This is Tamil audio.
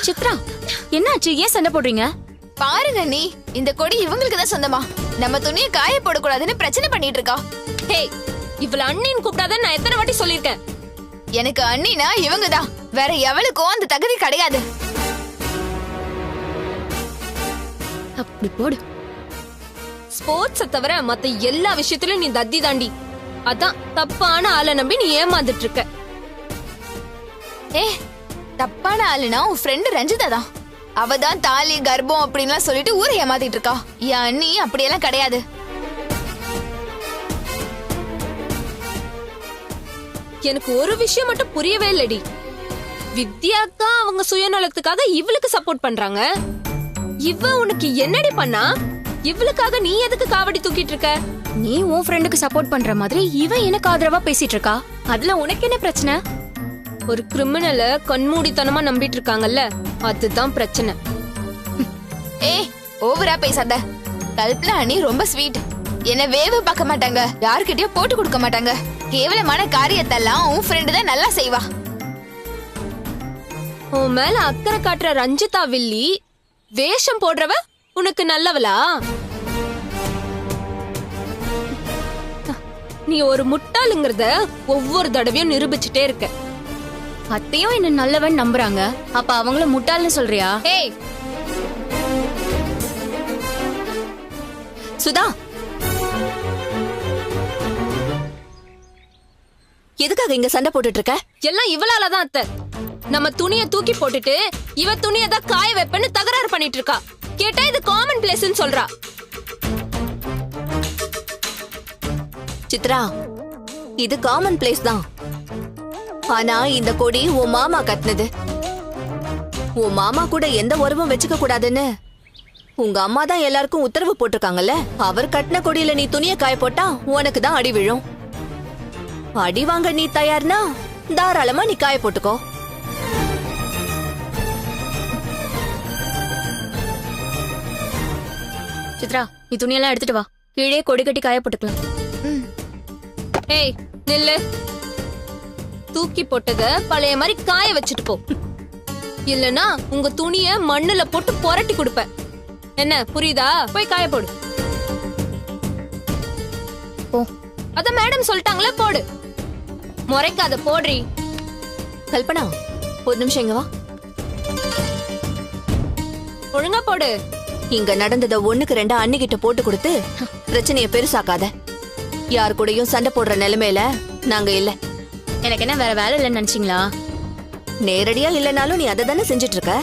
சித்ரா, என்னாச்சு? ஏன் சண்டை போடுறீங்க? பாருங்க நீ, இந்த கொடி இவங்களுக்கு தான் சொந்தமா? நம்ம துணியை காய போடக்கூடாதுன்னு பிரச்சனை பண்ணிட்டு இருக்கா. ஹே, இவள அண்ணின்னு கூப்பிடாத நான் எத்தனை வாட்டி சொல்லிருக்கேன். எனக்கு அண்ணினா இவங்கதான், வேற எவளுக்கும் அந்த தகுதி கிடையாது. அப்படி போடு. ஸ்போர்ட்ஸ தவிர மத்த எல்லா விஷயத்திலும் நீ தத்தி தாண்டி. அதான் தப்பான ஆளை நம்பி நீ ஏமாந்துட்டு இருக்க. ஏ, தப்பான ஆளுனா உன் ஃப்ரெண்டு ரஞ்சிதா தான். அவ தான் தாலி கர்ப்பம் அப்படின்லாம் சொல்லிட்டு ஊரை ஏமாத்திட்டு இருக்கா. என் அண்ணி அப்படியெல்லாம் கிடையாது. எனக்கு ஒரு விஷயம் மட்டும் புரியவே இல்லடி. வித்யாக்கா அவங்க சுயநலத்துக்காக இவளுக்கு சப்போர்ட் பண்றாங்க. இவ உனக்கு என்னடி பண்ணா? இவளுக்காக நீ எதுக்கு காவடி தூக்கிட்டு இருக்க? நீ உன் ஃப்ரெண்டுக்கு சப்போர்ட் பண்ற மாதிரி இவன் எனக்கு ஆதரவா பேசிட்டு இருக்கா. அதுல உனக்கு என்ன பிரச்சனை? ஒரு கிரிமினல கண்மூடித்தனமா நம்பிட்டு இருக்காங்கல்ல, அதுதான் பிரச்சனை. ஏ, ஓவரா பேசாத. கல்பனா அண்ணி ரொம்ப ஸ்வீட். என்ன வேவு பார்க்க மாட்டாங்க, யாருக்கிட்டயும் போட்டு கொடுக்க மாட்டாங்க. கேவலமான காரியத்தெல்லாம் உன் ஃப்ரெண்டு தான் நல்லா செய்வா. உன் மேல அக்கறை காட்டுற ரஞ்சிதா வில்லி வேஷம் போடுறவ உனக்கு நல்லவளா? நீ ஒரு முட்டாளுங்கிறத ஒவ்வொரு தடவையும் நிரூபிச்சுட்டே இருக்க. அத்தையும் என்ன நல்லவன் நம்புறாங்க, அப்ப அவங்கள முட்டாள்னு சொல்றியா? ஏய் சுதா, எதுக்காக இங்க சண்டை போட்டுட்டு இருக்க? எல்லாம் இவளாலதான் அத்தை. நம்ம துணிய தூக்கி போட்டுட்டு இவ துணியை தான் காய வைப்பேன்னு தகராறு பண்ணிட்டு இருக்கா. கேட்டா இது காமன் பிளேஸ்ன்னு சொல்றா. சித்ரா, இது காமன் பிளேஸ் தான். ஆனா இந்த கொடி உன் மாமா கட்டினது. உன் மாமா கூட எந்த உறவும் வச்சுக்க கூடாதுன்னு உங்க அம்மா தான் எல்லாருக்கும் உத்தரவு போட்டிருக்காங்கல்ல. அவர் கட்டின கொடியில நீ துணிய காய போட்டா உனக்கு தான் அடி விழும். அடி வாங்க நீ தயார்னா தாராளமா நீ காய போட்டுக்கோ. சித்ரா, நீ துணியெல்லாம் எடுத்துட்டு வா, கீழே கொடி கட்டி காய போட்டுக்கலாம். ஏய் நில்லு. தூக்கி போட்டத பழைய மாதிரி காய வச்சுட்டு போ. இல்லனா உங்க துணிய மண்ணுல போட்டு புரட்டி கொடுப்பேன். என்ன புரியுதா? போய் காய போடு. போ. அத மேடம் சொல்லிட்டாங்களே, போடு. முறைக்காத, போடுறி. கல்பனா, ஒரு நிமிஷம் இங்க வா. ஒழுங்கா போடு. இங்க நடந்தத ஒண்ணுக்கு ரெண்டா அண்ணிகிட்ட போட்டு கொடுத்து பிரச்சனைய பெருசாக்காத. யார் கூடயும் சண்டை போடுற நிலைமையில நாங்க இல்ல. எனக்கு என்ன வேற வேலை இல்லைன்னு நினைச்சீங்களா? நேரடியா இல்லனாலும் நீ அதை தானே செஞ்சுட்டு இருக்க.